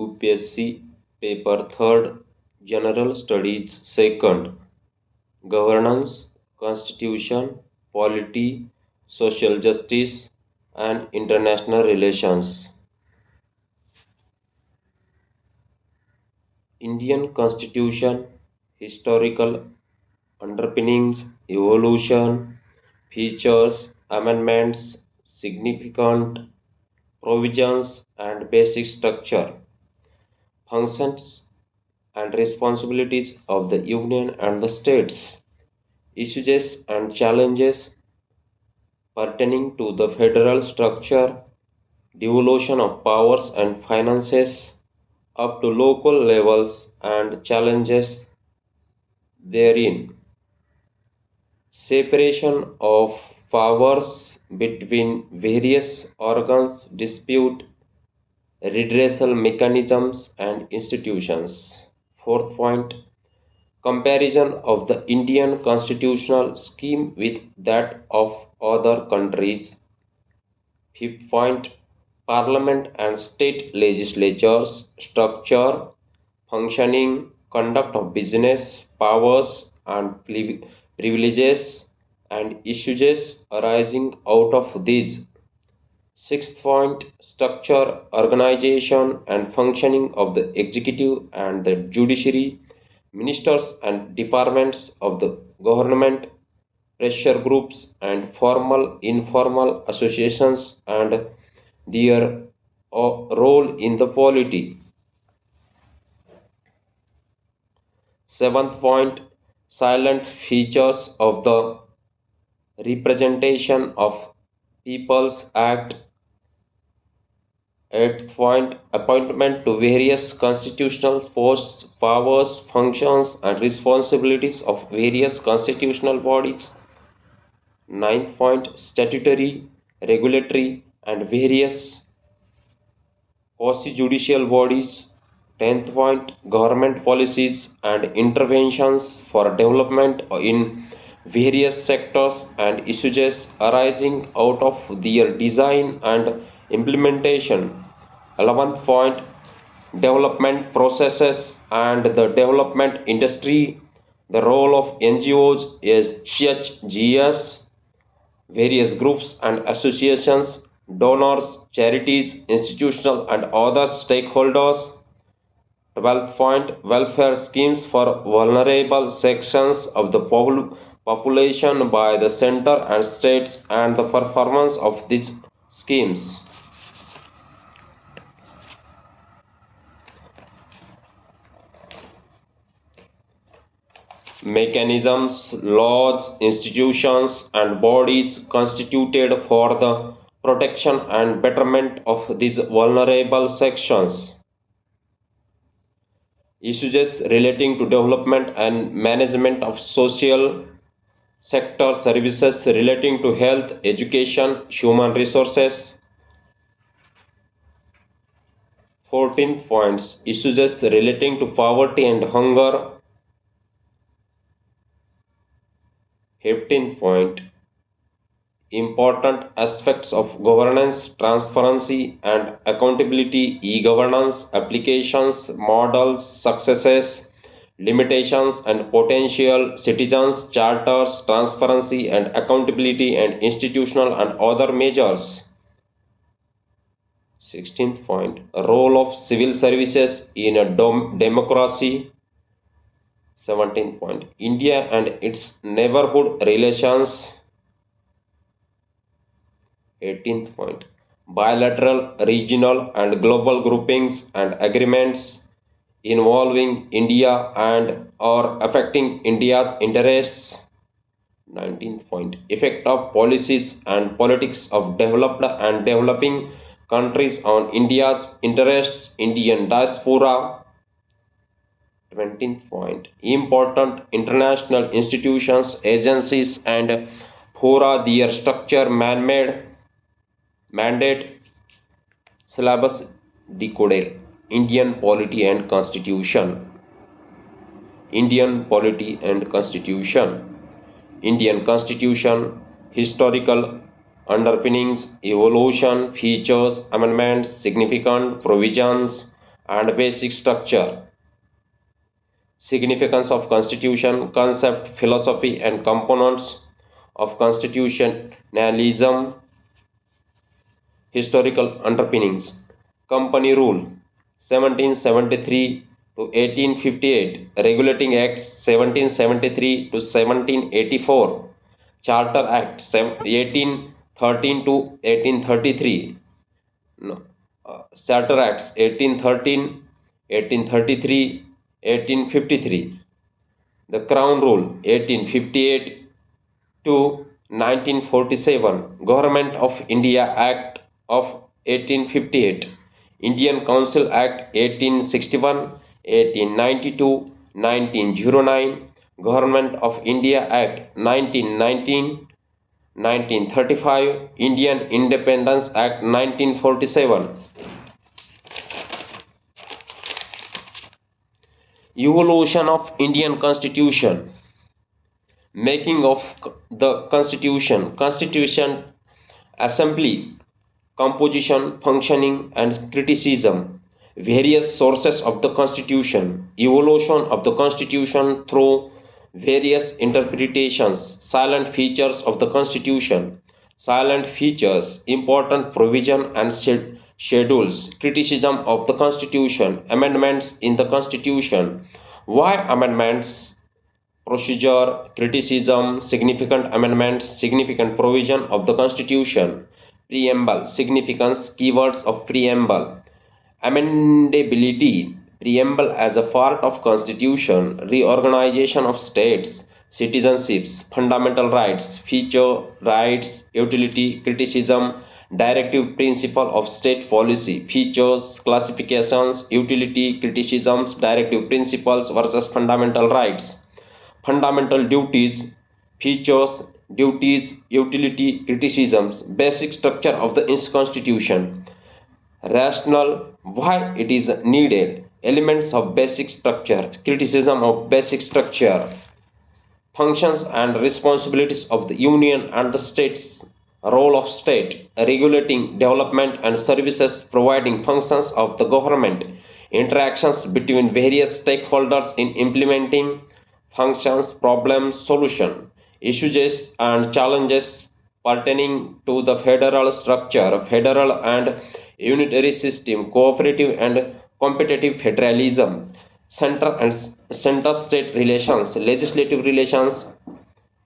UPSC Paper 3rd, General Studies 2nd, Governance, Constitution, Polity, Social Justice, and International Relations. Indian Constitution, Historical Underpinnings, Evolution, Features, Amendments, Significant Provisions, and Basic Structure. Functions and responsibilities of the Union and the states. Issues and challenges pertaining to the federal structure, devolution of powers and finances up to local levels and challenges therein. Separation of powers between various organs, dispute redressal mechanisms and institutions. Fourth point, comparison of the Indian constitutional scheme with that of other countries. Fifth point, Parliament and state legislatures, structure, functioning, conduct of business, powers and privileges, and issues arising out of these. Sixth point, structure, organization, and functioning of the executive and the judiciary, ministers and departments of the government, pressure groups, and formal, informal associations, and their role in the polity. Seventh point, silent features of the Representation of People's Act. Eighth point, appointment to various constitutional posts, powers, functions, and responsibilities of various constitutional bodies. Ninth point, statutory, regulatory, and various quasi-judicial bodies. Tenth point, government policies and interventions for development in various sectors and issues arising out of their design and implementation. 11th point, development processes and the development industry, the role of NGOs as CHGS, various groups and associations, donors, charities, institutional and other stakeholders. 12th point, welfare schemes for vulnerable sections of the population by the center and states and the performance of these schemes. Mechanisms, laws, institutions, and bodies constituted for the protection and betterment of these vulnerable sections. Issues relating to development and management of social sector services relating to health, education, human resources. 14th points, issues relating to poverty and hunger. 15th point, important aspects of governance, transparency and accountability, e-governance, applications, models, successes, limitations and potential, citizens, charters, transparency and accountability and institutional and other measures. 16th point, role of civil services in a democracy. 17th point, India and its neighborhood relations. 18th point, bilateral, regional and global groupings and agreements involving India and or affecting India's interests. 19th point, effect of policies and politics of developed and developing countries on India's interests, Indian diaspora. 20th point, important international institutions, agencies and fora, their structure, man-made, mandate, syllabus decoded. Indian polity and constitution. Indian polity and constitution. Indian constitution, historical underpinnings, evolution, features, amendments, significant provisions, and basic structure. Significance of Constitution, concept, philosophy, and components of constitutionalism. Historical underpinnings. Company Rule 1773 to 1858, Regulating Acts 1773 to 1784, Charter Act 1813 to 1833, no, Charter Acts 1813, 1833, 1853, the Crown Rule 1858 to 1947, Government of India Act of 1858, Indian Council Act 1861, 1892, 1909, Government of India Act 1919, 1935, Indian Independence Act 1947. Evolution of Indian Constitution. Making of the Constitution, Assembly, composition, functioning, and criticism. Various sources of the Constitution. Evolution of the Constitution through various interpretations. Silent features of the Constitution. Silent features, important provision and schedules. Criticism of the Constitution. Amendments in the Constitution. Why amendments? Procedure, criticism, significant amendments, significant provision of the Constitution. Preamble, significance, keywords of preamble. Amendability, preamble as a part of Constitution, reorganization of states, citizenships, fundamental rights, feature, rights, utility, criticism, directive principle of state policy, features, classifications, utility, criticisms, directive principles versus fundamental rights. Fundamental duties, features, duties, utility, criticisms, basic structure of the Constitution, rationale, why it is needed, elements of basic structure, criticism of basic structure, functions and responsibilities of the Union and the states, role of state, regulating development and services, providing functions of the government, interactions between various stakeholders in implementing functions, problems, solution, issues and challenges pertaining to the federal structure, federal and unitary system, cooperative and competitive federalism, center and center state relations, legislative relations,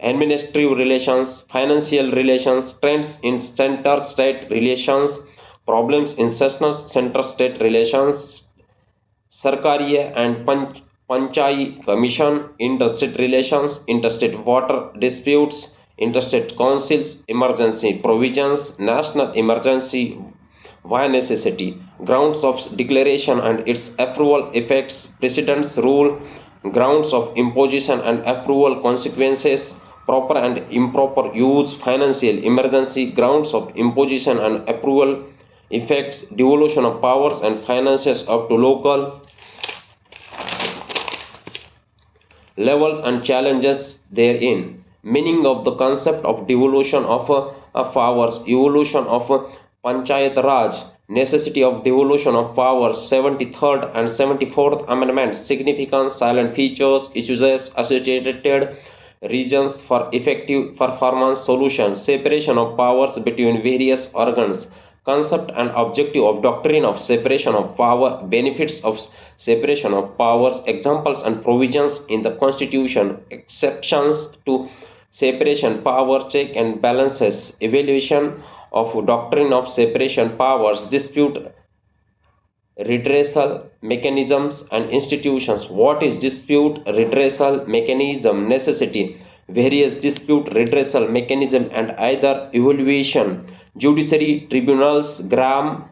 administrative relations, financial relations, trends in center state relations, problems in center state relations, Sarkariya and Panchai Commission, interstate relations, interstate water disputes, interstate councils, emergency provisions, national emergency, why necessity, grounds of declaration and its approval effects, precedents rule, grounds of imposition and approval consequences, proper and improper use, financial emergency, grounds of imposition and approval effects, devolution of powers and finances up to local levels and challenges therein. Meaning of the concept of devolution of powers, evolution of Panchayat Raj, necessity of devolution of powers, 73rd and 74th Amendments, significance, silent features, issues associated, reasons for effective performance, solution, separation of powers between various organs, concept and objective of doctrine of separation of power, benefits of separation of powers, examples and provisions in the Constitution, exceptions to separation power, check and balances, evaluation of doctrine of separation powers, dispute redressal mechanisms and institutions. What is dispute redressal mechanism? Necessity, various dispute redressal mechanism and either evaluation, judiciary tribunals, gram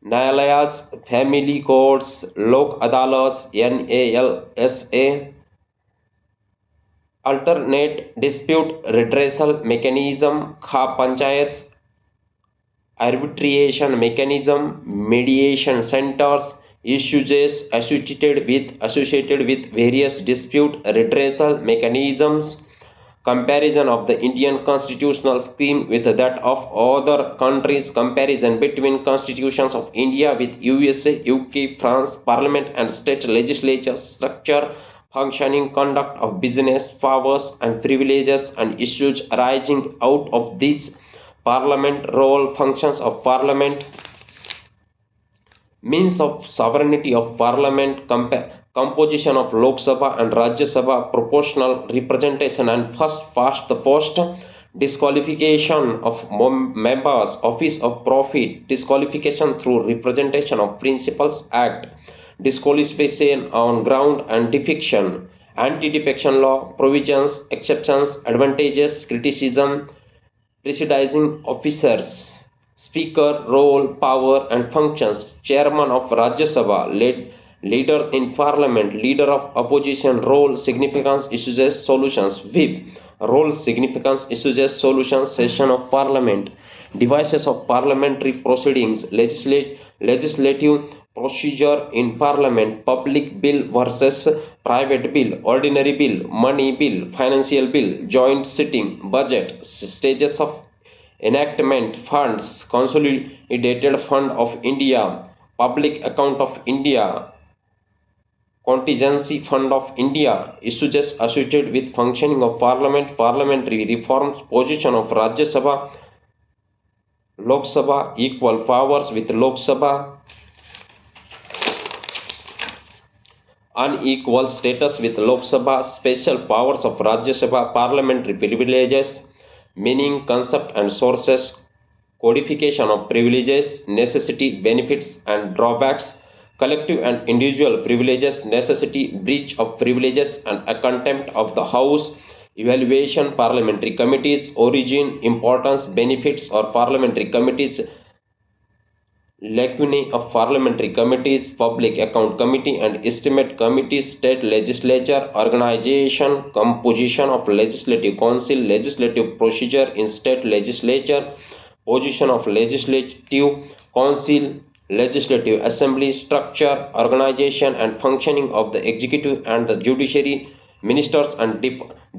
Nyalayas, family courts, Lok Adalats, NALSA, alternate dispute redressal mechanism, Kha Panchayats, arbitration mechanism, mediation centers, issues associated with various dispute redressal mechanisms, comparison of the Indian constitutional scheme with that of other countries, comparison between constitutions of India with USA, UK, France, parliament and state legislature structure, functioning, conduct of business, powers and privileges and issues arising out of these, parliament role, functions of parliament, means of sovereignty of parliament, composition of Lok Sabha and Rajya Sabha, proportional representation and first disqualification of members, office of profit, disqualification through representation of principals act, disqualification on ground and defection, anti-defection law, provisions, exceptions, advantages, criticism, presiding officers, speaker, role, power and functions, chairman of Rajya Sabha, leaders in parliament, leader of opposition, role, significance, issues, solutions, whip, role, significance, issues, solutions, session of parliament, devices of parliamentary proceedings, legislative procedure in parliament, public bill versus private bill, ordinary bill, money bill, financial bill, joint sitting, budget, stages of enactment, funds, consolidated fund of India, public account of India, contingency fund of India, issues associated with functioning of parliament, parliamentary reforms, position of Rajya Sabha, Lok Sabha, equal powers with Lok Sabha, unequal status with Lok Sabha, special powers of Rajya Sabha, parliamentary privileges, meaning, concept and sources, codification of privileges, necessity, benefits and drawbacks, collective and individual privileges, necessity, breach of privileges and a contempt of the House, evaluation, parliamentary committees, origin, importance, benefits or parliamentary committees, lacunae of parliamentary committees, public account committee and estimate committees, state legislature, organization, composition of legislative council, legislative procedure in state legislature, position of legislative council, legislative assembly, structure, organization and functioning of the executive and the judiciary, ministers and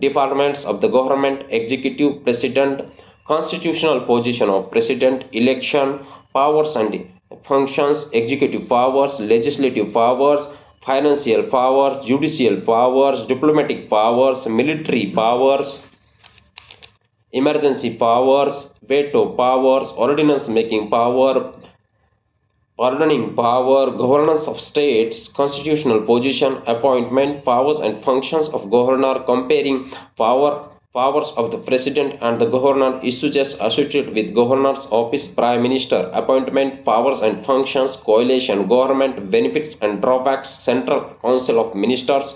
departments of the government, executive, president, constitutional position of president, election, powers and functions, executive powers, legislative powers, financial powers, judicial powers, diplomatic powers, military powers, emergency powers, veto powers, ordinance making power, pardoning power, governance of states, constitutional position, appointment, powers and functions of governor, comparing powers of the president and the governor, issues associated with governor's office, prime minister, appointment, powers and functions, coalition government, benefits and drawbacks, central council of ministers,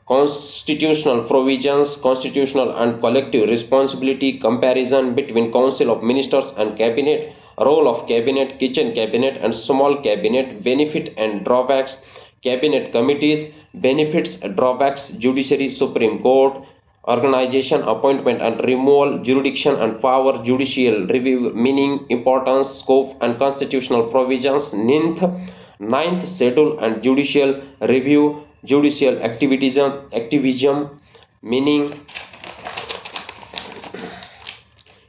constitutional provisions, constitutional and collective responsibility, comparison between council of ministers and cabinet, role of cabinet, kitchen cabinet and small cabinet, benefit and drawbacks, cabinet committees, benefits, drawbacks, judiciary, Supreme Court, organization, appointment and removal, jurisdiction and power, judicial review, meaning, importance, scope and constitutional provisions, ninth schedule and judicial review, judicial activism, meaning,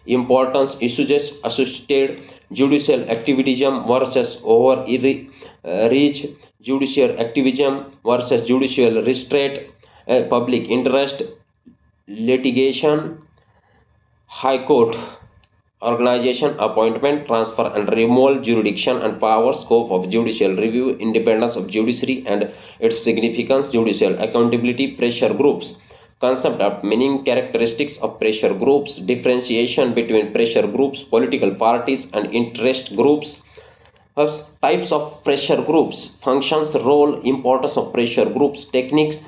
importance, issues associated, judicial activism versus overreach, judicial activism versus judicial restraint, public interest, litigation, high court, organization, appointment, transfer and removal, jurisdiction and power, scope of judicial review, independence of judiciary and its significance, judicial accountability, pressure groups, concept of meaning, characteristics of pressure groups, differentiation between pressure groups, political parties and interest groups, types of pressure groups, functions, role, importance of pressure groups, techniques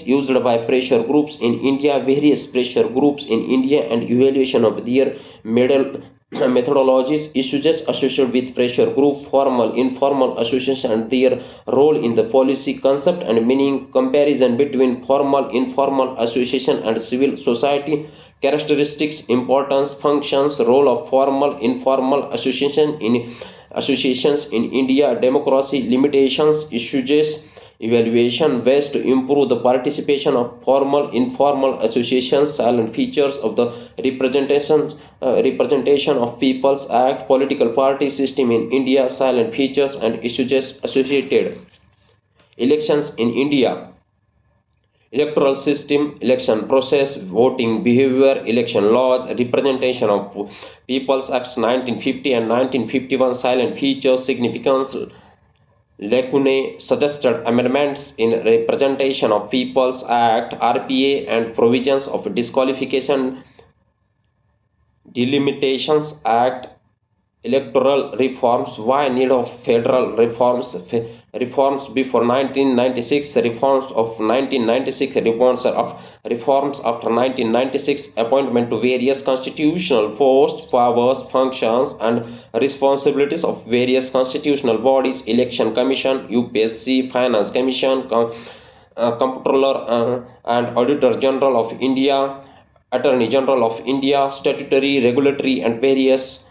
used by pressure groups in India, various pressure groups in India and evaluation of their methodologies, issues associated with pressure group, formal, informal association and their role in the policy, concept and meaning, comparison between formal, informal association and civil society, characteristics, importance, functions, role of formal, informal associations in India, democracy, limitations, issues, evaluation ways to improve the participation of formal informal associations, silent features of the representation of people's act, political party system in India, silent features and issues associated. Elections in India. Electoral system, election process, voting behavior, election laws, representation of People's Acts 1950 and 1951, silent features, significance, lacunae, suggested amendments in Representation of People's Act, RPA, and provisions of disqualification, Delimitations Act, electoral reforms. Why need of federal reforms? Reforms before 1996, reforms of 1996, reforms after 1996, appointment to various constitutional posts, powers, functions, and responsibilities of various constitutional bodies, election commission, UPSC, finance commission, comptroller and auditor general of India, attorney general of India, statutory, regulatory, and various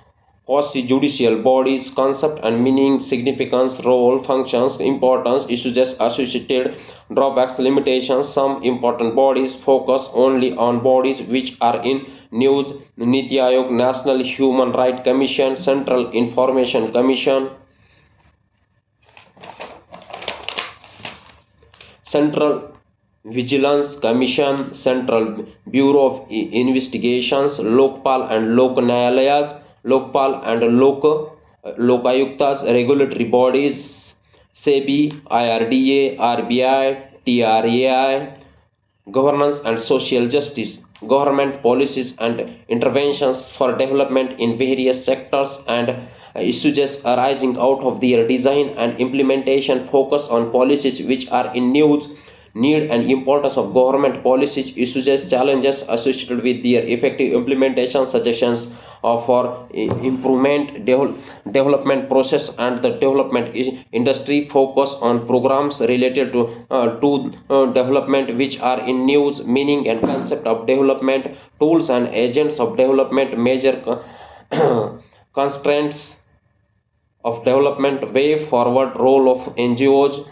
quasi-judicial bodies, concept and meaning, significance, role, functions, importance, issues associated, drawbacks, limitations. Some important bodies focus only on bodies which are in news: Niti Aayog, National Human Rights Commission, Central Information Commission, Central Vigilance Commission, Central Bureau of Investigations, Lokpal and Lok Nyayalayas, Lokpal and Lokayuktas, regulatory bodies, SEBI, IRDA, RBI, TRAI, governance and social justice, government policies and interventions for development in various sectors and issues arising out of their design and implementation, focus on policies which are in news, need and importance of government policies, issues, challenges associated with their effective implementation, suggestions for improvement, development process and the development industry, focus on programs related to development which are in news, meaning and concept of development, tools and agents of development, major constraints of development, way forward, role of NGOs,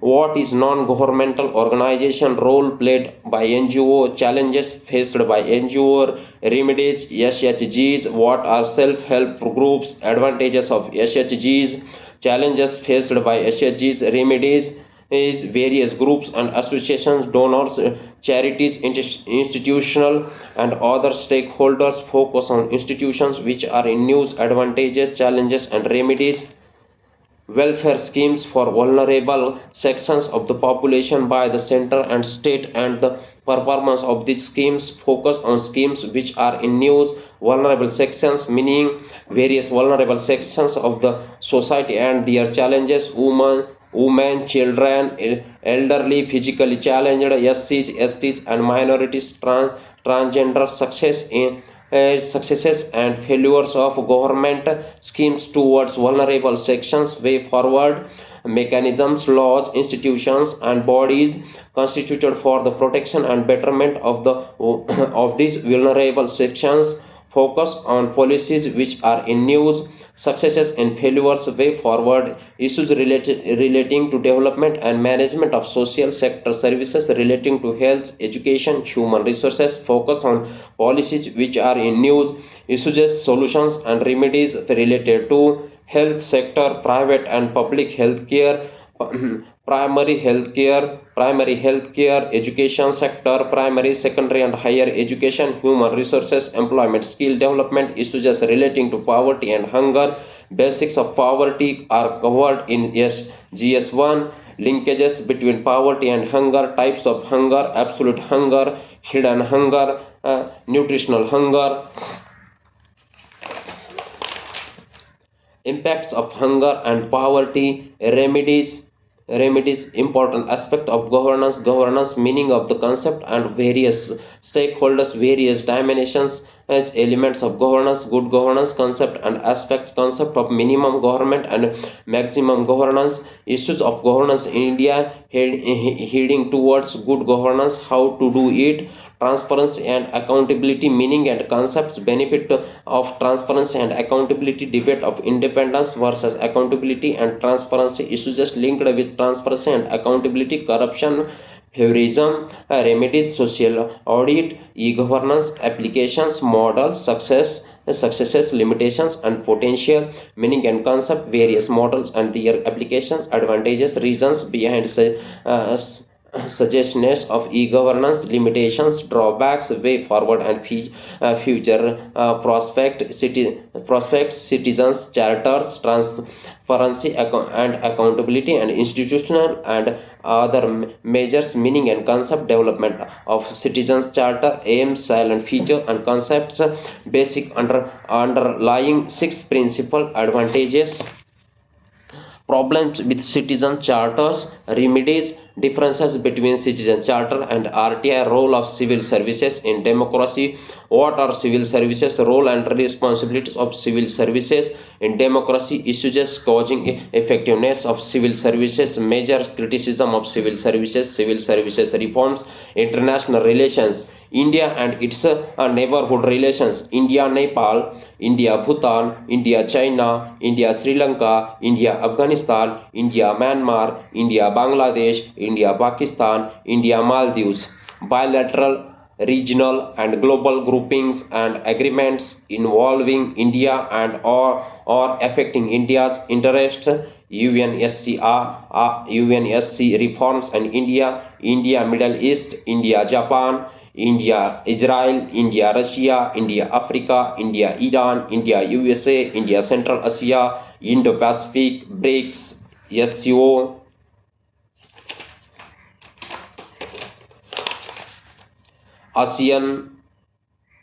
what is non-governmental organization, role played by NGO, challenges faced by NGO, remedies, SHGs, what are self-help groups, advantages of SHGs, challenges faced by SHGs, remedies, is various groups and associations, donors, charities, institutional and other stakeholders, focus on institutions which are in news, advantages, challenges and remedies, welfare schemes for vulnerable sections of the population by the center and state and the performance of these schemes, focus on schemes which are in news, vulnerable sections, meaning various vulnerable sections of the society and their challenges, women, children, elderly, physically challenged, SCs, STs and minorities, transgender, successes and failures of government schemes towards vulnerable sections, way forward, mechanisms, laws, institutions and bodies constituted for the protection and betterment of the of these vulnerable sections, focus on policies which are in news, successes and failures, way forward, issues relating to development and management of social sector services relating to health, education, human resources, focus on policies which are in news, issues, solutions and remedies related to health sector, private and public health care, primary health care, education sector, primary, secondary and higher education, human resources, employment, skill development, issues relating to poverty and hunger, basics of poverty are covered in GS1, linkages between poverty and hunger, types of hunger, absolute hunger, hidden hunger, nutritional hunger, impacts of hunger and poverty, remedies, important aspect of governance, meaning of the concept and various stakeholders, various dimensions, as elements of governance, good governance concept and aspect concept of minimum government and maximum governance, issues of governance in India heading towards good governance, how to do it, transparency and accountability, meaning and concepts, benefit of transparency and accountability, debate of independence versus accountability and transparency, issues linked with transparency and accountability, corruption, favorism, remedies, social audit, e-governance, applications, models, successes, limitations and potential, meaning and concept, various models and their applications, advantages, reasons behind suggestions of e-governance, limitations, drawbacks, way forward and future prospects, citizens, charters, transparency and accountability, and institutional and other measures, meaning and concept, development of citizens charter, aims, silent feature and concepts, basic underlying six principal advantages, problems with citizen charters, remedies, differences between citizen charter and RTI, role of civil services in democracy, what are civil services, role and responsibilities of civil services in democracy, issues causing effectiveness of civil services, major criticism of civil services reforms, international relations, India and its neighborhood relations, India Nepal, India Bhutan, India China, India Sri Lanka, India Afghanistan, India Myanmar, India Bangladesh, India Pakistan, India Maldives, bilateral, regional and global groupings and agreements involving India and or affecting India's interests, UNSC reforms and India Middle East, India Japan, India Israel, India Russia, India Africa, India Iran, India USA, India Central Asia, Indo-Pacific, BRICS, SCO, ASEAN,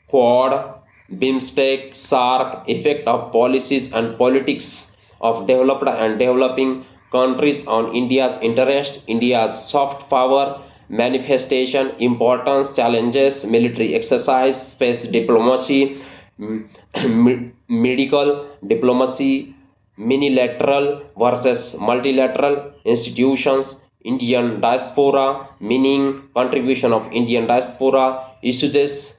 Quad, BIMSTEC, SAARC, effect of policies and politics of developed and developing countries on India's interest, India's soft power, manifestation, importance, challenges, military exercise, space diplomacy, medical diplomacy, minilateral versus multilateral institutions, Indian diaspora, meaning contribution of Indian diaspora, issues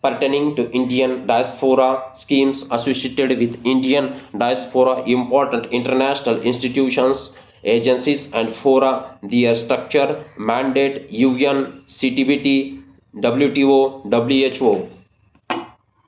pertaining to Indian diaspora, schemes associated with Indian diaspora, important international institutions, agencies and fora, their structure, mandate, UN, CTBT, WTO, WHO.